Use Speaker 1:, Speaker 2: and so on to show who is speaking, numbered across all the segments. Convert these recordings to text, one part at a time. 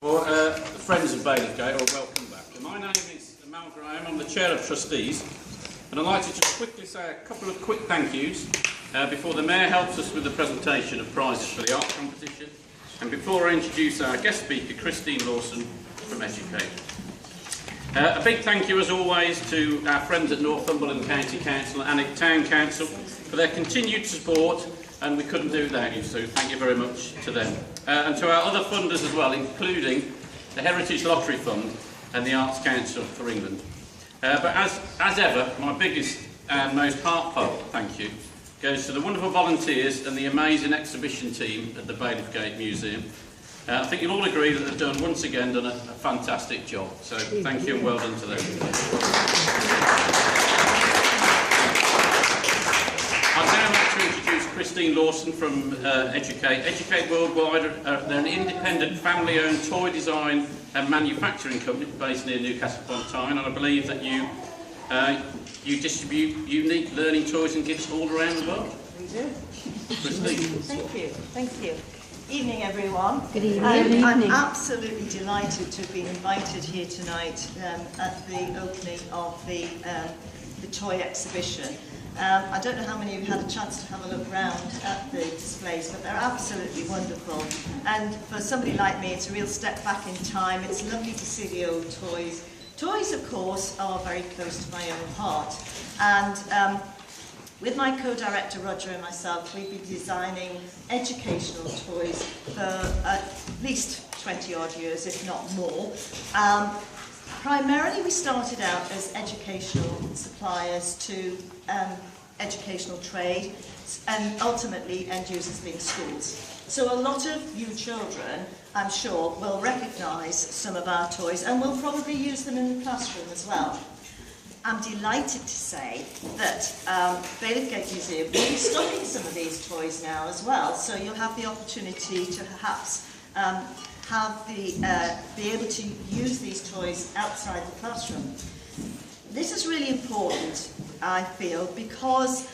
Speaker 1: Friends of Bailiffgate, welcome back. My name is Mal Graham, I'm the Chair of Trustees, and I'd like to just quickly say a couple of quick thank yous before the Mayor helps us with the presentation of prizes for the art competition, and before I introduce our guest speaker, Lawson from Eduk8. A big thank you as always to our friends at Northumberland County Council and Alnwick Town Council for their continued support, and we couldn't do it without you, so thank you very much to them. And to our other funders as well, including the Heritage Lottery Fund and the Arts Council for England. But as ever, my biggest and most heartfelt thank you goes to the wonderful volunteers and the amazing exhibition team at the Bailiffgate Museum. I think you'll all agree that they've once again done a fantastic job, so thank you and well done to them. I'd now like to introduce Lawson from Eduk8. Eduk8 Worldwide, they're an independent family-owned toy design and manufacturing company based near Newcastle upon Tyne, and I believe that you distribute unique learning toys and gifts all around the world.
Speaker 2: We do.
Speaker 1: Thank you.
Speaker 2: Thank you. Evening, everyone.
Speaker 3: Good evening.
Speaker 2: I'm absolutely delighted to have been invited here tonight at the opening of the toy exhibition. I don't know how many of you had a chance to have a look around at the displays, but they're absolutely wonderful. And for somebody like me, it's a real step back in time. It's lovely to see the old toys. Toys, of course, are very close to my own heart. And with my co-director Roger and myself, we've been designing educational toys for at least 20-odd years, if not more. Primarily, we started out as educational suppliers to educational trade, and ultimately end users being schools. So a lot of you children, I'm sure, will recognise some of our toys and will probably use them in the classroom as well. I'm delighted to say that Bailiffgate Museum will be stocking some of these toys now as well, so you'll have the opportunity to perhaps be able to use these toys outside the classroom. This is really important, I feel, because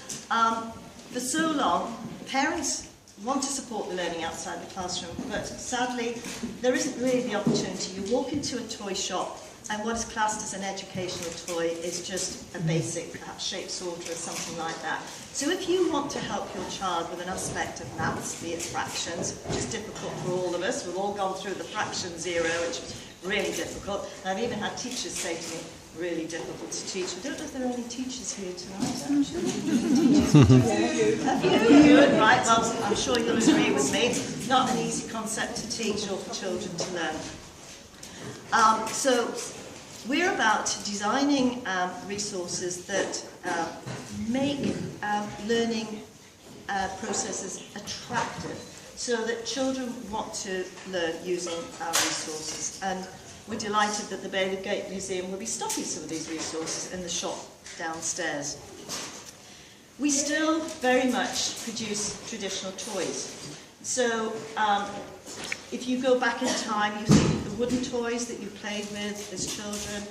Speaker 2: for so long, parents want to support the learning outside the classroom, but sadly, there isn't really the opportunity. You walk into a toy shop, and what is classed as an educational toy is just a basic, perhaps shape sorter or something like that. So if you want to help your child with an aspect of maths, be it fractions, which is difficult for all of us, we've all gone through the fractions era, which was really difficult. And I've even had teachers say to me, really difficult to teach. I don't know if there are any teachers here tonight, actually. A few, right, well, I'm sure you'll agree with me. It's not an easy concept to teach or for children to learn. So we're about designing resources that make learning processes attractive so that children want to learn using our resources. And we're delighted that the Bailiffgate Museum will be stocking some of these resources in the shop downstairs. We still very much produce traditional toys. So if you go back in time, you think of the wooden toys that you played with as children.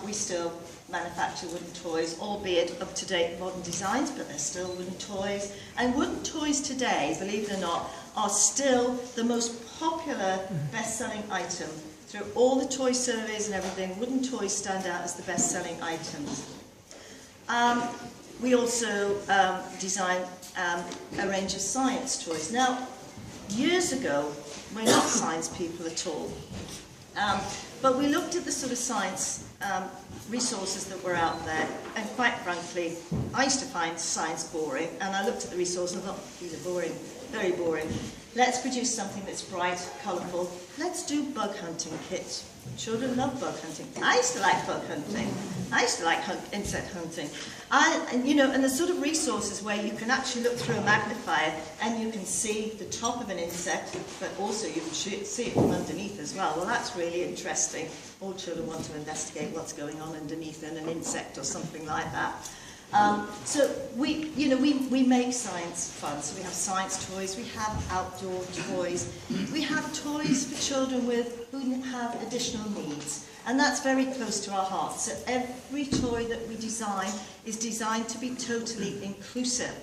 Speaker 2: We still manufacture wooden toys, albeit up-to-date modern designs, but they're still wooden toys. And wooden toys today, believe it or not, are still the most popular best-selling item. Through all the toy surveys and everything, wooden toys stand out as the best-selling items. We also design a range of science toys. Now, years ago, we're not science people at all, but we looked at the sort of science resources that were out there, and quite frankly, I used to find science boring, and I looked at the resources and thought, these are boring, very boring. Let's produce something that's bright, colourful. Let's do bug hunting kits. Children love bug hunting. I used to like bug hunting. I used to like insect hunting. And the sort of resources where you can actually look through a magnifier and you can see the top of an insect, but also you can see it from underneath as well. Well, that's really interesting. All children want to investigate what's going on underneath in an insect or something like that. So we make science fun. So we have science toys, we have outdoor toys, we have toys for children who have additional needs. And that's very close to our hearts. So every toy that we design is designed to be totally inclusive.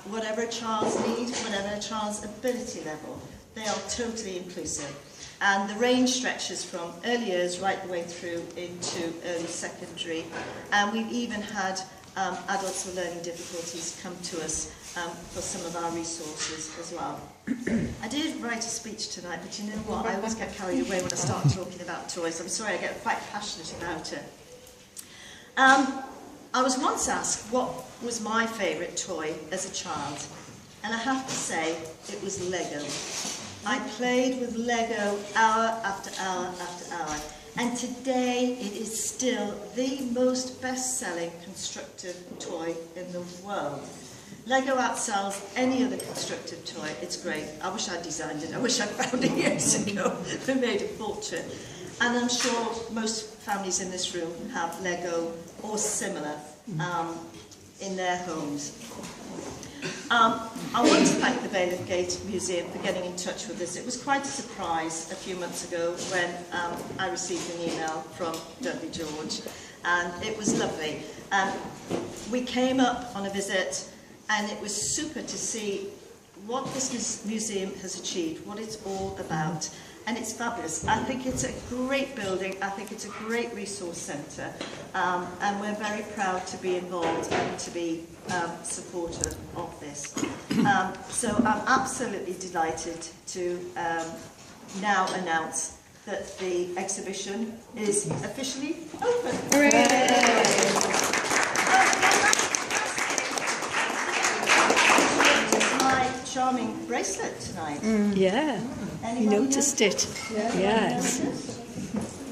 Speaker 2: Whatever a child's need, whatever a child's ability level, they are totally inclusive. And the range stretches from early years right the way through into early secondary. And we've even had adults with learning difficulties come to us for some of our resources as well. I did write a speech tonight, but you know what? I always get carried away when I start talking about toys. I'm sorry, I get quite passionate about it. I was once asked what was my favourite toy as a child, and I have to say it was Lego. I played with Lego hour after hour after hour, and today it is still the most best-selling constructive toy in the world. Lego outsells any other constructive toy. It's great. I wish I'd designed it. I wish I'd found it years ago and made a fortune. And I'm sure most families in this room have Lego or similar in their homes. I want to thank the Bailiffgate Museum for getting in touch with us. It was quite a surprise a few months ago when I received an email from Dudley George, and it was lovely. We came up on a visit, and it was super to see what this museum has achieved, what it's all about. And it's fabulous. I think it's a great building. I think it's a great resource centre. And we're very proud to be involved and to be supportive of this. So I'm absolutely delighted to now announce that the exhibition is officially open. Hooray! Charming bracelet tonight.
Speaker 3: Yeah, you noticed it.
Speaker 2: Yeah.
Speaker 3: Yes.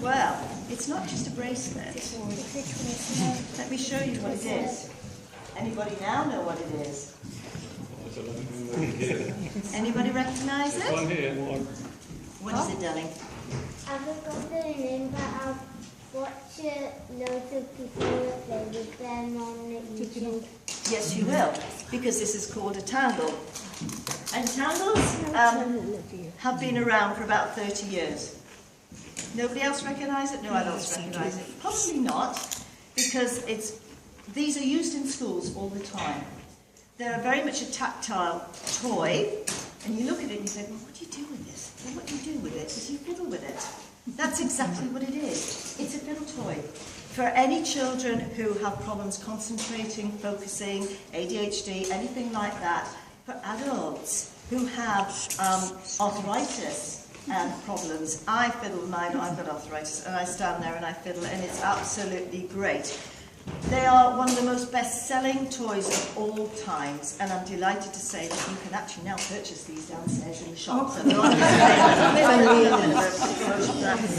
Speaker 2: Well, it's not just a bracelet. Let me show you what it is. Anybody now know what it is? Anybody recognise it?
Speaker 1: One here.
Speaker 2: What is it, darling?
Speaker 4: I forgot the name, but I've watched loads of people play with them on YouTube.
Speaker 2: Yes, you will, because this is called a tangle. And tangles have been around for about 30 years. Nobody else recognise it? No one else recognise it. Probably not, because these are used in schools all the time. They're very much a tactile toy, and you look at it and you think, well, what do you do with this? Well, what you do with it is you fiddle with it. That's exactly what it is. It's a fiddle toy. For any children who have problems concentrating, focusing, ADHD, anything like that, for adults who have arthritis problems, I fiddle with mine. I've got arthritis, and I stand there and I fiddle, and it's absolutely great. They are one of the most best-selling toys of all times, and I'm delighted to say that you can actually now purchase these downstairs in the shop. So they're on display.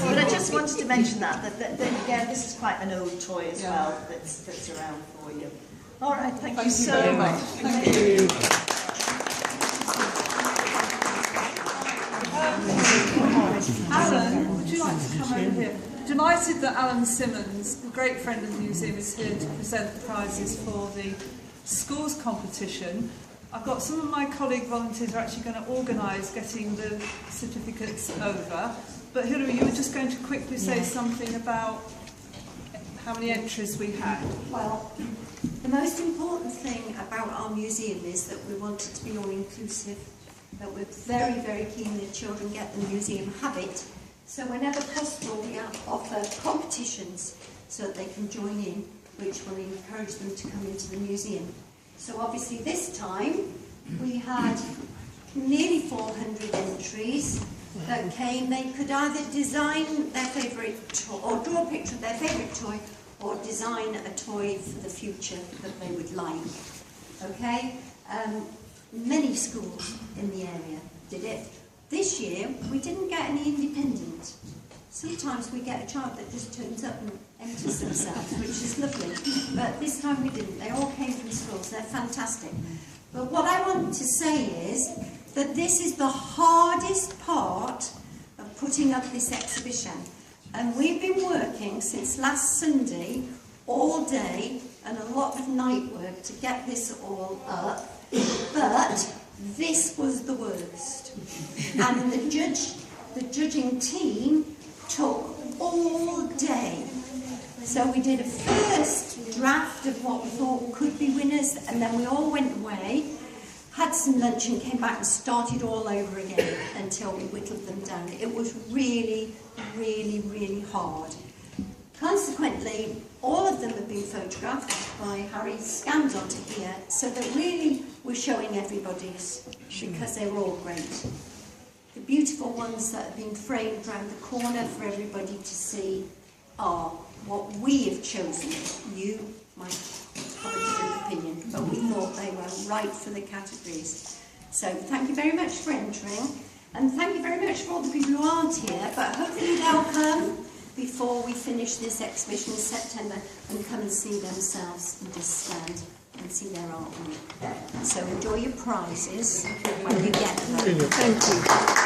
Speaker 2: But I just wanted to mention that again, this is quite an old toy as well that's around for you. All right, thank you so much. Thank you.
Speaker 5: Alan, would you like to come over here? Delighted that Alan Symonds, a great friend of the museum, is here to present the prizes for the schools competition. I've got some of my colleague volunteers are actually going to organise getting the certificates over. But Hilary, you were just going to quickly say something about how many entries we had.
Speaker 6: Well, the most important thing about our museum is that we want it to be all inclusive, that we're very, very keen that children get the museum habit. So whenever possible, we offer competitions so that they can join in, which will encourage them to come into the museum. So obviously this time, we had nearly 400 entries that came. They could either design their favourite toy, or draw a picture of their favourite toy, or design a toy for the future that they would like. Okay? Many schools in the area did it. This year, we didn't get any independent. Sometimes we get a child that just turns up and empties themselves, which is lovely. But this time we didn't. They all came from schools. They're fantastic. But what I want to say is that this is the hardest part of putting up this exhibition. And we've been working since last Sunday, all day, and a lot of night work to get this all up. But this was the worst. And the judging team took all day. So we did a first draft of what we thought could be winners, and then we all went away. had some lunch and came back and started all over again until we whittled them down. It was really, really, really hard. Consequently, all of them have been photographed by Harry, scanned onto here, so that really we're showing everybody's, because they're all great. The beautiful ones that have been framed round the corner for everybody to see are what we have chosen. You might have a different opinion, but we thought they were right for the categories. So thank you very much for entering, and thank you very much for all the people who aren't here, but hopefully they'll come before we finish this exhibition in September and come and see themselves and just stand and see their artwork. So enjoy your prizes when you get them.
Speaker 3: Thank you.